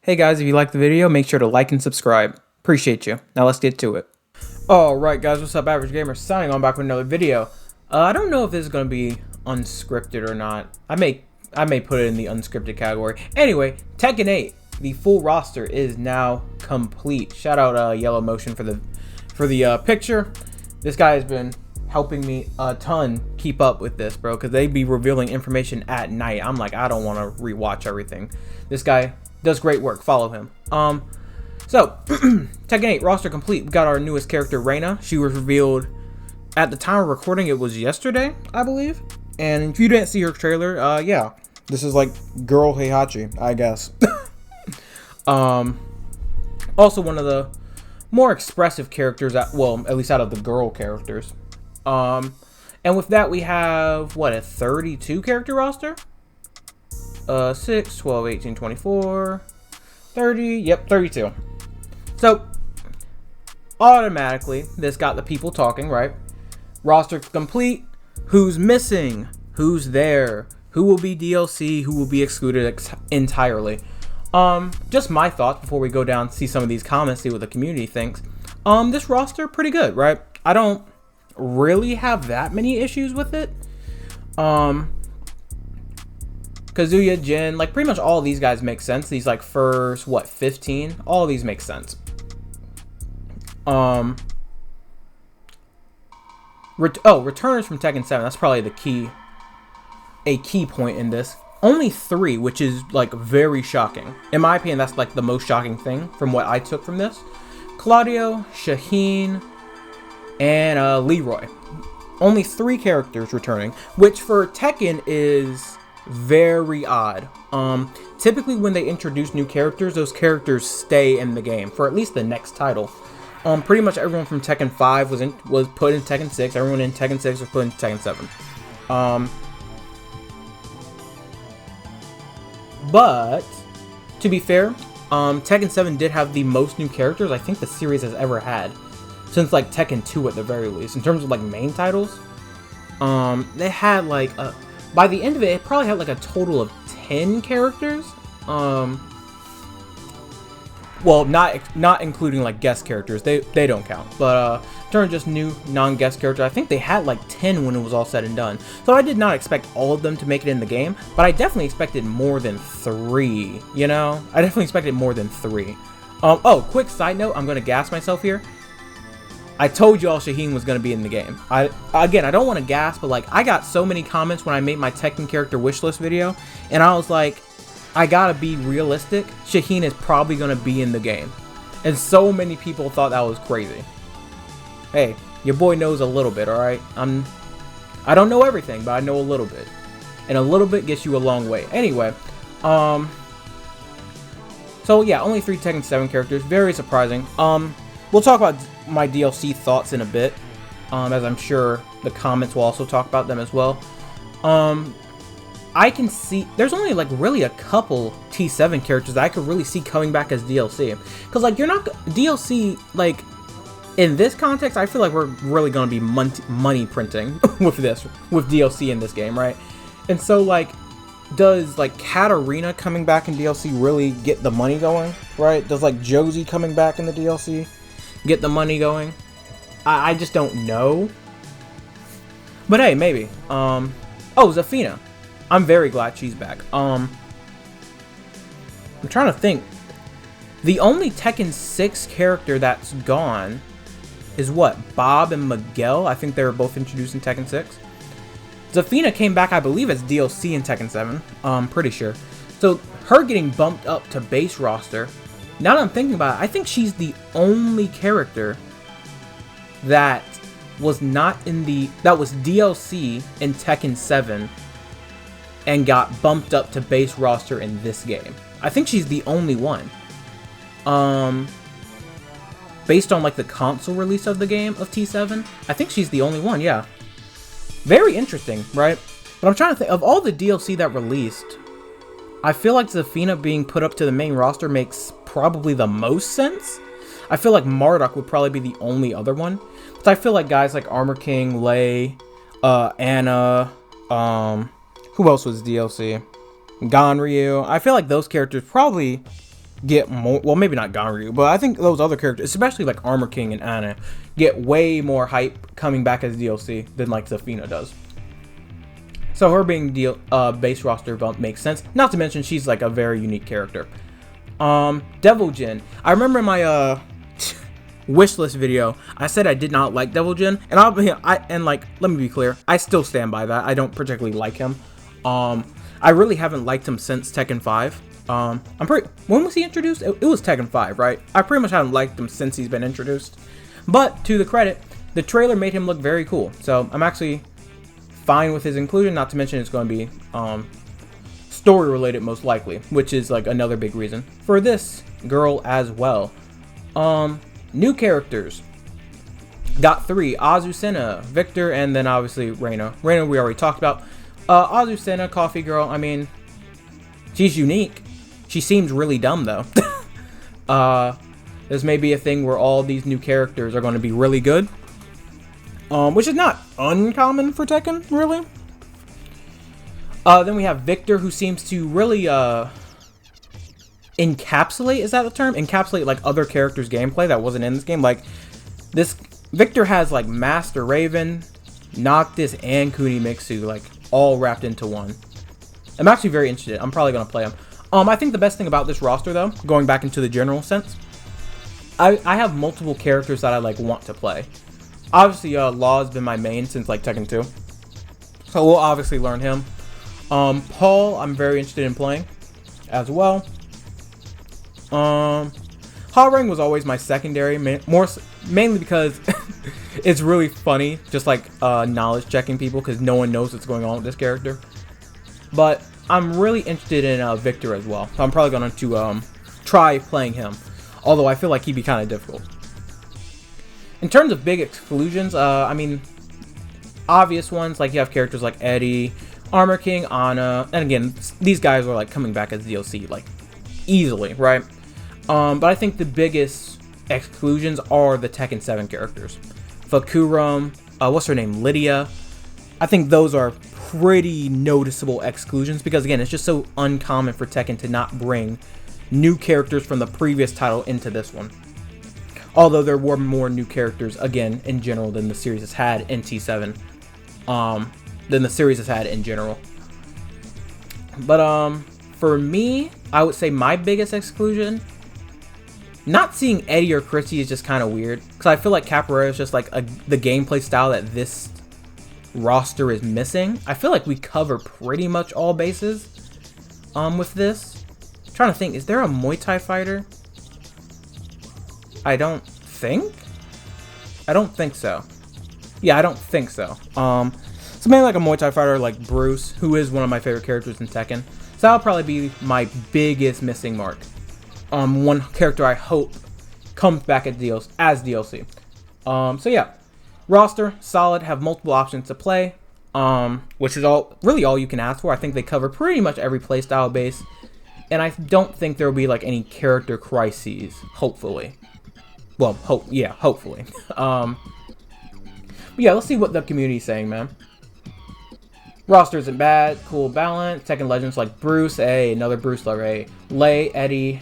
Hey guys, if you liked the video, make sure to like and subscribe. Appreciate you. Now let's get to it. Alright guys, what's up? Average Gamer signing on back with another video. I don't know if this is going to be unscripted or not. I may put it in the unscripted category. Anyway, Tekken 8, the full roster is now complete. Shout out Yellow Motion for the picture. This guy has been helping me a ton keep up with this, bro, because they be revealing information at night. I'm like, I don't want to rewatch everything. This guy does great work. Follow him. So Tekken 8 roster complete. We got our newest character, Reina. She was revealed at the time of recording. It was yesterday, I believe. And if you didn't see her trailer, yeah, this is like girl Heihachi, I guess. Also one of the more expressive characters, at least out of the girl characters. And with that, we have what, a 32 character roster? 6, 12, 18, 24, 30, yep, 32. So, automatically, this got the people talking, right? Roster complete. Who's missing? Who's there? Who will be DLC? Who will be excluded entirely? Just my thoughts before we go down, see some of these comments, see what the community thinks. This roster, pretty good, right? I don't really have that many issues with it. Kazuya, Jin, like pretty much all of these guys make sense. These like first, 15? All of these make sense. Returners from Tekken 7. That's probably a key point in this. Only 3, which is like very shocking. In my opinion, that's like the most shocking thing from what I took from this. Claudio, Shaheen, and Leroy. Only 3 characters returning, which for Tekken is very odd. Typically when they introduce new characters, those characters stay in the game for at least the next title. Pretty much everyone from Tekken 5 was put in Tekken 6. Everyone in Tekken 6 was put in Tekken 7. But to be fair, Tekken 7 did have the most new characters I think the series has ever had, since like Tekken 2 at the very least. In terms of like main titles, they had like by the end of it, it probably had like a total of 10 characters. Well, not including like guest characters. They don't count. But in terms of just new non-guest characters, I think they had like 10 when it was all said and done. So I did not expect all of them to make it in the game, but I definitely expected more than 3, you know? I definitely expected more than 3. Oh, quick side note, I'm gonna gas myself here. I told you all Shaheen was going to be in the game. I don't want to gas, but like I got so many comments when I made my Tekken character wishlist video, and I was like, I gotta be realistic. Shaheen is probably going to be in the game. And so many people thought that was crazy. Hey, your boy knows a little bit, alright? I don't know everything, but I know a little bit. And a little bit gets you a long way. Anyway, so yeah, only 3 Tekken 7 characters. Very surprising. We'll talk about my DLC thoughts in a bit, as I'm sure the comments will also talk about them as well. I can see there's only like really a couple T7 characters that I could really see coming back as DLC, because like you're not DLC, like in this context I feel like we're really gonna be money printing with DLC in this game, right? And so like, does like Katarina coming back in DLC really get the money going, right? Does like Josie coming back in the DLC get the money going? I just don't know. But hey, maybe. Oh, Zafina. I'm very glad she's back. I'm trying to think. The only Tekken 6 character that's gone is what? Bob and Miguel. I think they were both introduced in Tekken 6. Zafina came back, I believe, as DLC in Tekken 7. Pretty sure. So her getting bumped up to base roster. Now that I'm thinking about it, I think she's the only character that was that was DLC in Tekken 7 and got bumped up to base roster in this game. I think she's the only one. Based on like the console release of the game of T7, I think she's the only one, yeah. Very interesting, right? But I'm trying to think, of all the DLC that released, I feel like Zafina being put up to the main roster makes probably the most sense. I feel like Marduk would probably be the only other one. But I feel like guys like Armor King, Lei, Anna, who else was DLC? Ganryu. I feel like those characters probably get more, well, maybe not Ganryu, but I think those other characters, especially like Armor King and Anna, get way more hype coming back as DLC than like Zafina does. So her being base roster bump makes sense. Not to mention she's like a very unique character. Devil Jin. I remember in my wishlist video, I said I did not like Devil Jin, and let me be clear, I still stand by that. I don't particularly like him. I really haven't liked him since Tekken 5. When was he introduced? It was Tekken 5, right? I pretty much haven't liked him since he's been introduced. But to the credit, the trailer made him look very cool. So I'm actually fine with his inclusion, not to mention it's going to be story related most likely, which is like another big reason for this girl as well. New characters. Got 3, Azucena, Victor, and then obviously Reina. Reina we already talked about. Azucena, Coffee Girl, I mean, she's unique. She seems really dumb though. There's maybe a thing where all these new characters are going to be really good. Which is not uncommon for Tekken, really. Then we have Victor, who seems to really encapsulate, is that the term? Encapsulate like other characters' gameplay that wasn't in this game. Like this, Victor has like Master Raven, Noctis, and Kunimitsu like all wrapped into one. I'm actually very interested. I'm probably gonna play him. I think the best thing about this roster, though, going back into the general sense, I have multiple characters that I like want to play. Obviously, Law has been my main since like Tekken 2, so we'll obviously learn him. Paul, I'm very interested in playing as well. Harang was always my secondary, mainly because it's really funny, just like knowledge checking people, because no one knows what's going on with this character. But I'm really interested in Victor as well, so I'm probably going to try playing him, although I feel like he'd be kind of difficult. In terms of big exclusions, I mean, obvious ones, like you have characters like Eddie, Armor King, Anna, and again, these guys are like coming back as DLC, like, easily, right? But I think the biggest exclusions are the Tekken 7 characters. Fakuram, what's her name, Lydia. I think those are pretty noticeable exclusions, because again, it's just so uncommon for Tekken to not bring new characters from the previous title into this one. Although there were more new characters, again, in general, than the series has had in T7. Than the series has had in general. But, for me, I would say my biggest exclusion, not seeing Eddie or Chrissy is just kind of weird. Because I feel like Capoeira is just like the gameplay style that this roster is missing. I feel like we cover pretty much all bases with this. I'm trying to think, is there a Muay Thai fighter? I don't think so. Yeah, I don't think so. So maybe like a Muay Thai fighter like Bruce, who is one of my favorite characters in Tekken. So that'll probably be my biggest missing mark. One character I hope comes back as DLC. So yeah, roster solid, have multiple options to play, which is really all you can ask for. I think they cover pretty much every playstyle base, and I don't think there will be like any character crises. Hopefully, well, hopefully. But yeah, let's see what the community's saying, man. Roster isn't bad, cool balance. Tekken legends like Bruce, another Bruce lover, Lei, Eddie,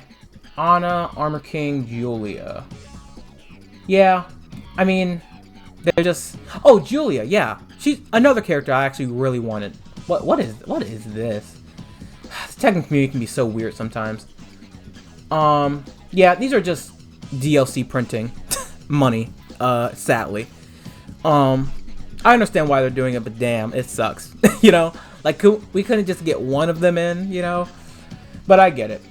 Anna, Armor King, Julia. Yeah, I mean, they're just... Oh, Julia, yeah. She's another character I actually really wanted. What is this? The Tekken community can be so weird sometimes. Yeah, these are just DLC printing money, sadly. I understand why they're doing it, but damn, it sucks. You know, like we couldn't just get one of them in, you know. But I get it.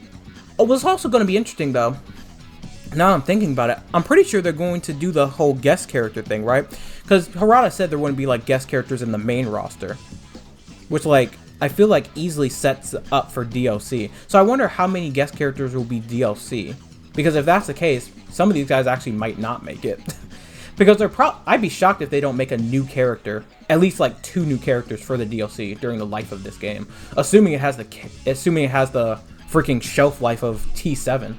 It was also going to be interesting though. Now I'm thinking about it, I'm pretty sure they're going to do the whole guest character thing, right? Because Harada said there wouldn't be like guest characters in the main roster, which like I feel like easily sets up for DLC. So I wonder how many guest characters will be DLC. Because if that's the case, some of these guys actually might not make it. Because I'd be shocked if they don't make a new character, at least like 2 new characters for the DLC during the life of this game, assuming it has the freaking shelf life of T7,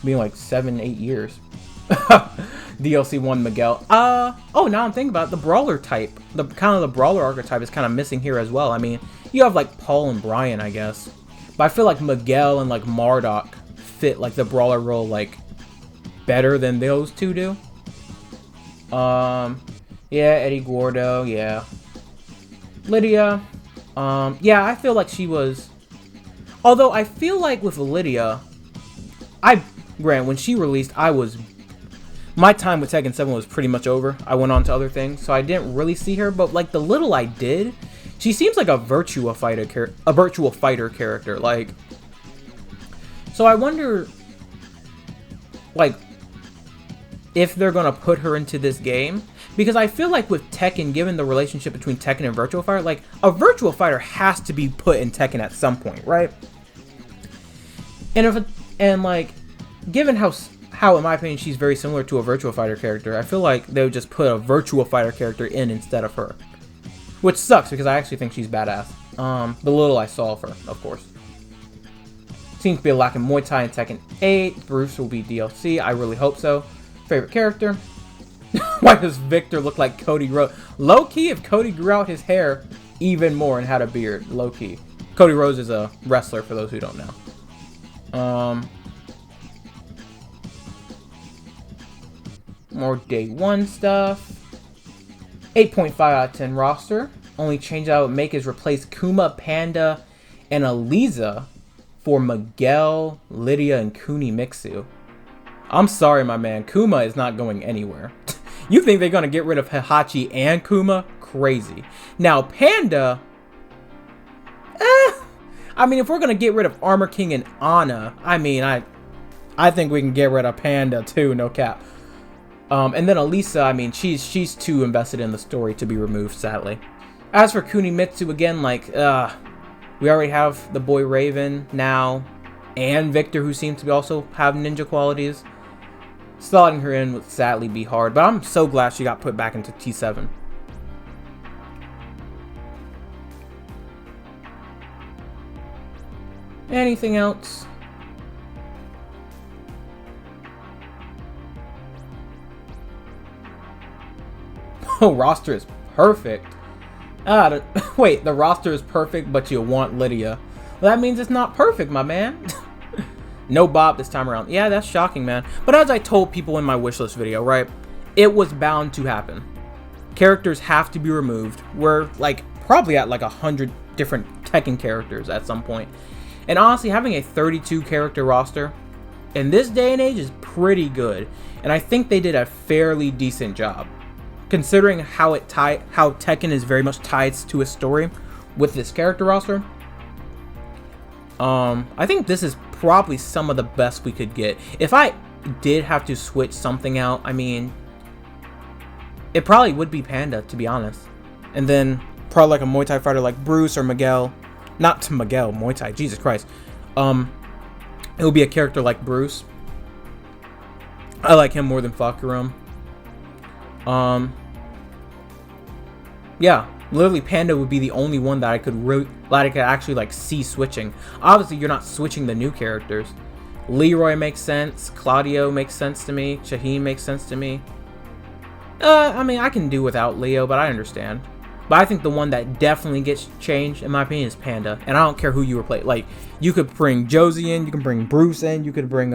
being like 7-8 years. DLC 1 Miguel. Oh, now I'm thinking about it, the brawler type, the brawler archetype is kind of missing here as well. I mean, you have like Paul and Brian, I guess, but I feel like Miguel and like Marduk fit like the brawler role like better than those two do. Yeah, Eddie Gordo, yeah. Lydia, yeah, I feel like she was... Although I feel like with Lydia, when she released, my time with Tekken 7 was pretty much over. I went on to other things, so I didn't really see her, but like the little I did, she seems like a virtual fighter character, like... So I wonder, like, if they're gonna put her into this game, because I feel like with Tekken, given the relationship between Tekken and Virtual Fighter, like a Virtual Fighter has to be put in Tekken at some point, right? And like, given how in my opinion she's very similar to a Virtual Fighter character, I feel like they would just put a Virtual Fighter character in instead of her, which sucks because I actually think she's badass. The little I saw of her, of course. Seems to be lacking Muay Thai in Tekken 8. Bruce will be DLC. I really hope so. Favorite character? Why does Victor look like Cody Rhodes? Low-key, if Cody grew out his hair even more and had a beard. Low-key. Cody Rhodes is a wrestler, for those who don't know. More day 1 stuff. 8.5 out of 10 roster. Only change I would make is replace Kuma, Panda, and Aliza for Miguel, Lydia, and Kunimitsu. I'm sorry, my man. Kuma is not going anywhere. You think they're going to get rid of Heihachi and Kuma? Crazy. Now, Panda... I mean, if we're going to get rid of Armor King and Ana, I mean, I think we can get rid of Panda too, no cap. And then Elisa, I mean, she's too invested in the story to be removed, sadly. As for Kunimitsu, again, like, we already have the boy Raven now, and Victor, who seems to be also have ninja qualities. Slotting her in would sadly be hard, but I'm so glad she got put back into T7. Anything else? Oh, roster is perfect. Wait, the roster is perfect, but you want Lydia. Well, that means it's not perfect, my man. No Bob this time around. Yeah, that's shocking, man. But as I told people in my wishlist video, right? It was bound to happen. Characters have to be removed. We're like probably at like 100 different Tekken characters at some point. And honestly, having a 32 character roster in this day and age is pretty good. And I think they did a fairly decent job, considering how Tekken is very much tied to a story with this character roster. I think this is probably some of the best we could get. If I did have to switch something out, I mean, it probably would be Panda, to be honest. And then probably like a Muay Thai fighter like Bruce or Miguel. Not to Miguel, Muay Thai, Jesus Christ. It would be a character like Bruce. I like him more than Fakurum. Yeah, literally Panda would be the only one that I could actually like see switching. Obviously, you're not switching the new characters. Leroy makes sense. Claudio makes sense to me. Shaheen makes sense to me. I mean, I can do without Leo, but I understand. But I think the one that definitely gets changed, in my opinion, is Panda. And I don't care who you replace. Like, you could bring Josie in, you can bring Bruce in, you could bring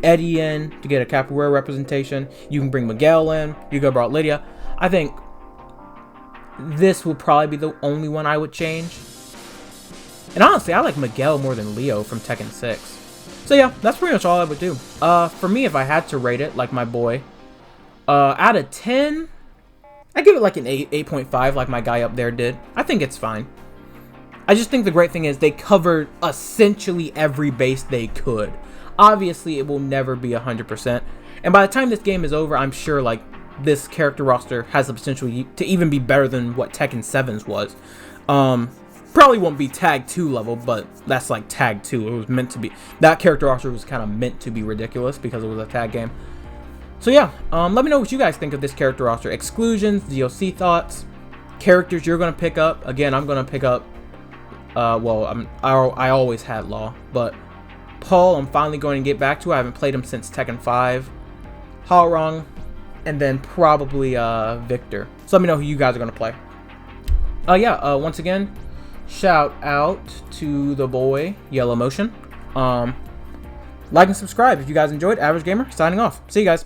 Eddie in to get a capoeira representation. You can bring Miguel in. You could bring Lydia. I think this will probably be the only one I would change. And honestly, I like Miguel more than Leo from Tekken 6. So yeah, that's pretty much all I would do. For me, if I had to rate it, like my boy, out of 10, I give it like an 8.5 like my guy up there did. I think it's fine. I just think the great thing is they covered essentially every base they could. Obviously, it will never be 100%. And by the time this game is over, I'm sure like this character roster has the potential to even be better than what Tekken 7's was. Probably won't be Tag 2 level, but that's like Tag 2. It was meant to be. That character roster was kind of meant to be ridiculous because it was a tag game. So yeah, let me know what you guys think of this character roster. Exclusions, DLC thoughts, characters you're going to pick up. Again, I'm going to pick up, I always had Law, but Paul, I'm finally going to get back to. I haven't played him since Tekken 5. Halrong, and then probably Victor. So let me know who you guys are going to play. Once again, shout out to the boy, Yellow Motion. Like and subscribe if you guys enjoyed. Average Gamer signing off. See you guys.